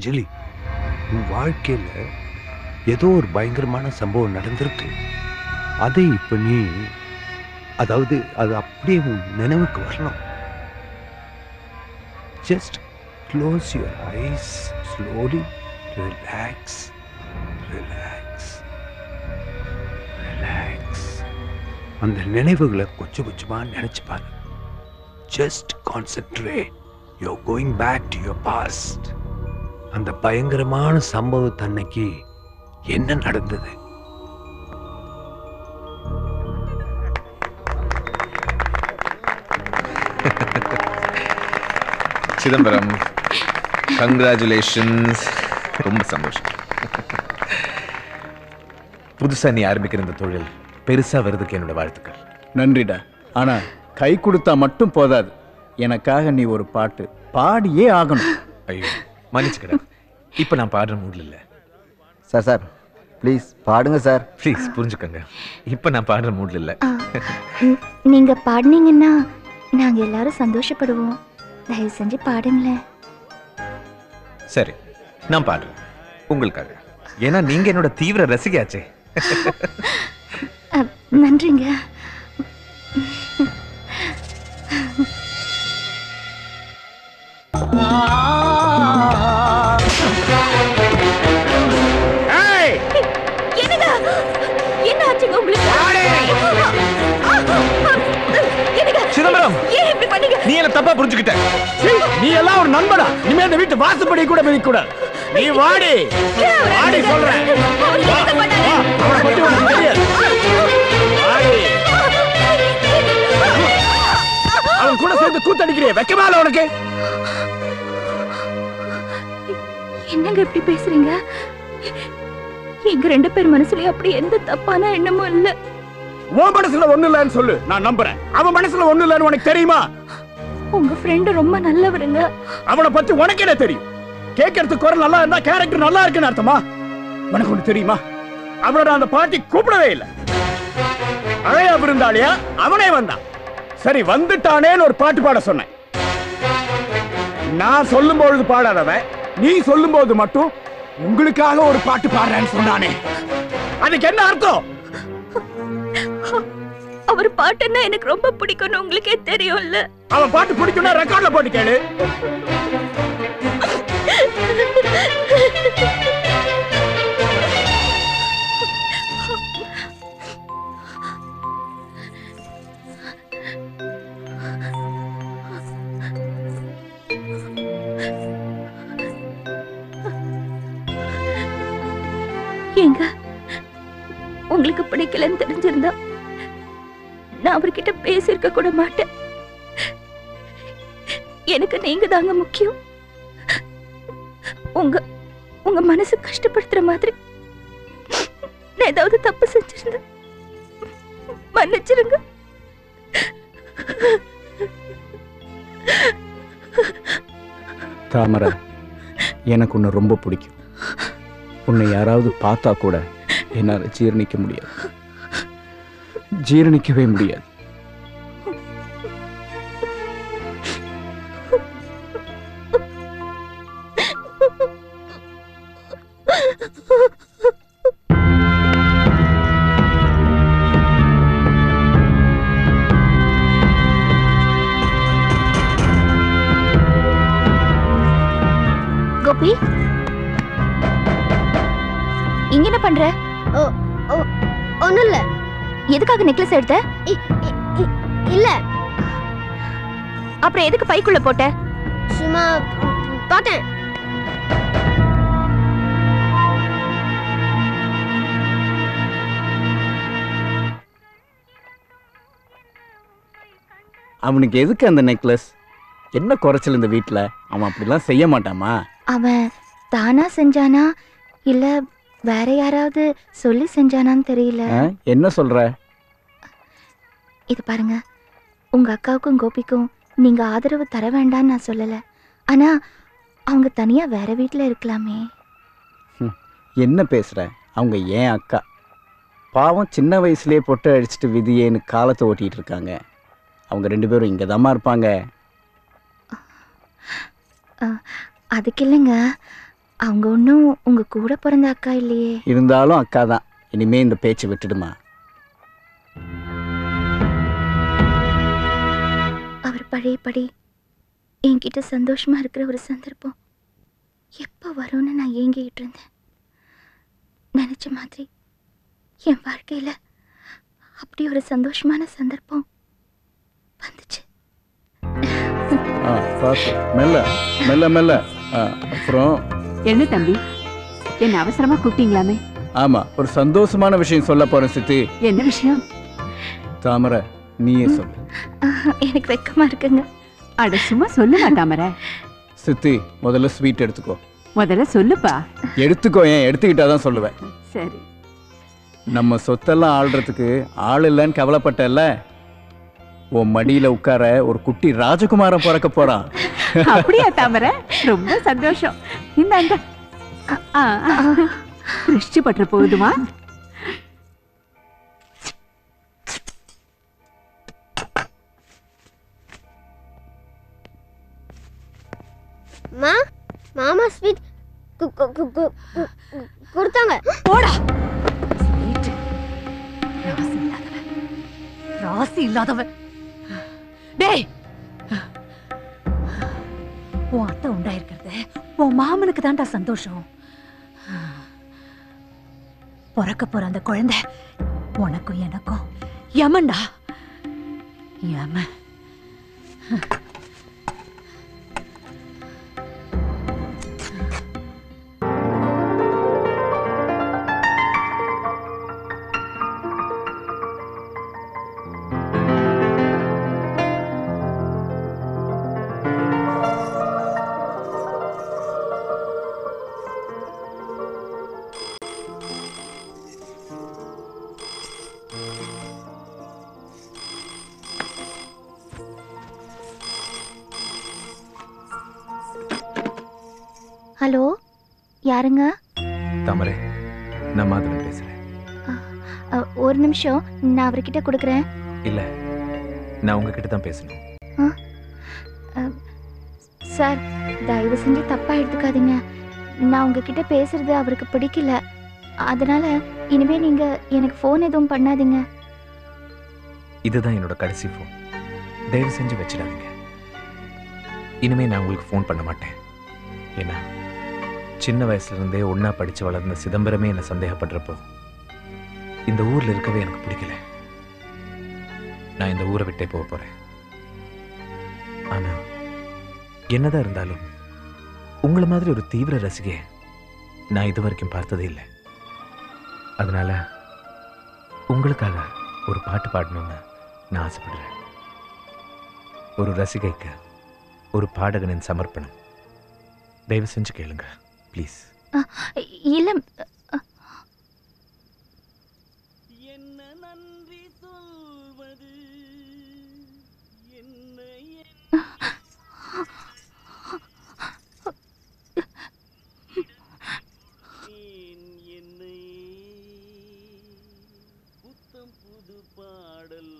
அஞ்சலி, உன் வாழ்க்கையில ஏதோ ஒரு பயங்கரமான சம்பவம் நடந்திருக்கு. அதை இப்ப நீ அதாவது அது அப்படியே உன் நினைவுக்கு வரணும். Just close your eyes, slowly relax, relax, relax. அந்த நினைவுகளை கொஞ்சம் கொஞ்சமா நினைச்சு பாரு. Just concentrate. You going back to your past. அந்த பயங்கரமான சம்பவத்து அன்னைக்கு என்ன நடந்தது? சிதம்பரம், கங்க்ராச்சுலேஷன்ஸ். ரொம்ப சந்தோஷம். புதுசா நீ ஆரம்பிக்கிற இந்த தொழில் பெருசா வருதுக்கு என்னோட வாழ்த்துக்கள். நன்றிடா. ஆனா கை கொடுத்தா மட்டும் போதாது, எனக்காக நீ ஒரு பாட்டு பாடியே ஆகணும். ஐயோ மன்னிச்சுக்கடா, இப்ப நான் பாடுற மூட்ல இல்ல. சார் சார் ப்ளீஸ் பாடுங்க சார். ப்ளீஸ் புரிஞ்சுக்கங்க, இப்ப நான் பாடுற மூட்ல இல்ல. நீங்க பாடுனீங்கன்னா நாங்க எல்லாரும் சந்தோஷப்படுவோம். தயவு செஞ்சு பாடுங்களேன். சரி, நான் பாடுறேன் உங்களுக்காக. ஏன்னா நீங்க என்னோட தீவிர ரசிகையாச்சே. நன்றிங்க. என்ன ஆச்சுங்க உங்களுக்கு? சிதம்பரம், நீ என்ன தப்பா புரிஞ்சுக்கிட்ட. நீ எல்லாம் ஒரு நண்பனா? இனிமே இந்த வீட்டு வாசப்படி கூட மிதிக்க கூடாது. நீ வாடி வாடி சொல்றேன். அவனை பத்தி உனக்கு தெரியாது. அவன் கூட சேர்ந்து கூத்தடிக்கிறிய, வெக்கமால உனக்கு? என்னங்க இப்படி பேசுறீங்க? எங்க ரெண்டு பேர் மனசுலயும் அப்படி எந்த தப்பான எண்ணமும் இல்ல. உன் மனசுல ஒண்ணு இல்லன்னு சொல்லு, நான் நம்புறேன். அவன் மனசுல ஒண்ணு இல்லன்னு உனக்கு தெரியுமா? உங்க ஃப்ரெண்ட் ரொம்ப நல்லவருங்க. அவனை பத்தி உனக்கு என்ன தெரியும்? கேட்கறதுக்கு குரல் நல்லா இருந்தா கேரக்டர் நல்லா இருக்குன்னு அர்த்தமா? உனக்கு ஒண்ணு தெரியுமா? அவனோட அந்த பாட்டி கூப்பிடவே இல்லை. அழையா விருந்தாளியா அவனே வந்தான். சரி வந்துட்டானேன்னு ஒரு பாட்டு பாட சொன்னேன். நான் சொல்லும் பொழுது பாடாதவன் நீ சொல்லும் போது மட்டும் உங்களுக்காக ஒரு பாட்டு பாடுறேன்னு சொன்னானே, அதுக்கு என்ன அர்த்தம்? அவர் பாட்டுன்னா எனக்கு ரொம்ப பிடிக்கும்னு உங்களுக்கே தெரியும்ல. அவன் பாட்டு பிடிக்கும்னா ரெக்கார்ட்ல போட்டு கேளு. ஏங்க, உங்களுக்கு பிடிக்கலன்னு தெரிஞ்சிருந்தா நான் அவர்கிட்ட பேசியிருக்க கூட மாட்டேன். எனக்கு நீங்க தாங்க முக்கியம். உங்க உங்க மனசு கஷ்டப்படுத்துற மாதிரி நான் ஏதாவது தப்பு செஞ்சிருந்தேன் மன்னிச்சிருங்க. தாமரை, எனக்கு உன்னை ரொம்ப பிடிக்கும். உன்னை யாராவது பார்த்தா கூட என்னால ஜீரணிக்க முடியாது, ஜீரணிக்கவே முடியாது. கோபி, இங்க என்ன பண்ற? ஒண்ணும் இல்ல. எதுக்காக நெக்லஸ் எடுத்த? இல்ல. அப்புறம் எதுக்கு பைக்குள்ள போட்ட? சும்மா பார்த்தேன். அவனுக்கு எதுக்கு அந்த நெக்லஸ்? என்ன குறைச்சல் இந்த வீட்டுல? அவன் அப்படிலாம் செய்ய மாட்டாமா? அவன் தானா செஞ்சானா இல்ல வேற யாராவது சொல்லி செஞ்சானான்னு தெரியல. என்ன சொல்ற? இது பாருங்க, உங்க அக்காவுக்கும் கோபிக்கும் நீங்க ஆதரவு தர வேண்டாம்னு நான் சொல்லல. ஆனா அவங்க தனியா வேற வீட்டுல இருக்கலாமே. என்ன பேசுற? அவங்க ஏன் அக்கா. பாவம் சின்ன வயசுலயே பொட்டை அடிச்சுட்டு விதியேன்னு காலத்தை ஓட்டிட்டு இருக்காங்க. அவங்க ரெண்டு பேரும் இங்க தாமா இருப்பாங்க. அதுக்கு இல்லைங்க, அவங்க ஒன்றும் உங்க கூட பிறந்த அக்கா இல்லையே. இருந்தாலும் அக்கா தான். இனிமே இந்த பேச்சை விட்டுடுமா. அவர் பழையபடி என்கிட்ட சந்தோஷமா இருக்கிற ஒரு சந்தர்ப்பம் எப்போ வரும்னு நான் ஏங்கிட்டு இருந்தேன். நினைச்ச மாதிரி என் வாழ்க்கையில அப்படி ஒரு சந்தோஷமான சந்தர்ப்பம் வந்துச்சு. பார்த்து மெல்ல மெல்ல மெல்ல. அப்புறம் என்ன தம்பி, என்ன அவசரமா கூப்பிட்டீங்களாமே? ஆமா, ஒரு சந்தோஷமான விஷயம் சொல்ல போறேன் சித்தி. என்ன விஷயம்? தாமரை, நீயே சொல்லு. எனக்கு வெக்கமா இருக்குங்க. அட சும்மா சொல்லுமா தாமரை. சித்தி, முதல்ல ஸ்வீட் எடுத்துக்கோ. முதல்ல சொல்லுப்பா. எடுத்துக்கோ, ஏன் எடுத்துக்கிட்டாதான் சொல்லுவேன். சரி. நம்ம சொத்தெல்லாம் ஆள்றதுக்கு ஆள் இல்லைன்னு கவலைப்பட்டல, உன் மடியில உட்கார ஒரு குட்டி ராஜகுமாரன் பிறக்க போறான். அப்படியா தாமரை? ரொம்ப சந்தோஷம். இந்தாங்க. திருஷ்டி பற்ற போகுதுமா? மாமா ஸ்வீட் கொடுத்தாங்க. போடா. ராசி இல்லாதவ. டேய், உன் அத்தை உண்டாயிருக்கிறது உன் மாமனுக்கு தான்டா சந்தோஷம். பிறக்க போற அந்த குழந்தை உனக்கும் எனக்கும் யமன்டா, யமன். ஹலோ, யாருங்க? தாமரை, நான் மாதவன் பேசுறேன். ஒரு நிமிஷம், நான் அவர்கிட்ட கொடுக்குறேன். இல்ல, நான் உங்ககிட்ட தான் பேசணும். சார், தயவு செஞ்சு தப்பா எடுத்துக்காதீங்க. நான் உங்ககிட்ட பேசுறது அவருக்கு பிடிக்கல. அதனால இனிமே நீங்க எனக்கு ஃபோன் எதுவும் பண்ணாதீங்க. இதுதான் என்னோட கடைசி ஃபோன். தயவு செஞ்சு வச்சிடாதீங்க. இனிமே நான் உங்களுக்கு ஃபோன் பண்ண மாட்டேன். ஏன்னா சின்ன வயசுல இருந்தே ஒன்னா படிச்சு வளர்ந்த சிதம்பரமே என்ன சந்தேகப்படுறப்போ இந்த ஊர்ல இருக்கவே எனக்கு பிடிக்கல. நான் இந்த ஊரை விட்டே போக போறேன். ஆனா என்னதான் இருந்தாலும் உங்களை மாதிரி ஒரு தீவிர ரசிகை நான் இது வரைக்கும் பார்த்ததே இல்லை. அதனால உங்களுக்காக ஒரு பாட்டு பாடணும்னு நான் ஆசைப்படுறேன். ஒரு ரசிகைக்கு ஒரு பாடகனின் சமர்ப்பணம். தயவு செஞ்சு கேளுங்க ப்ளீஸ். இல்ல, என்ன நன்றி சொல்வது, என்ன என்னை புத்தம் புது பாடல்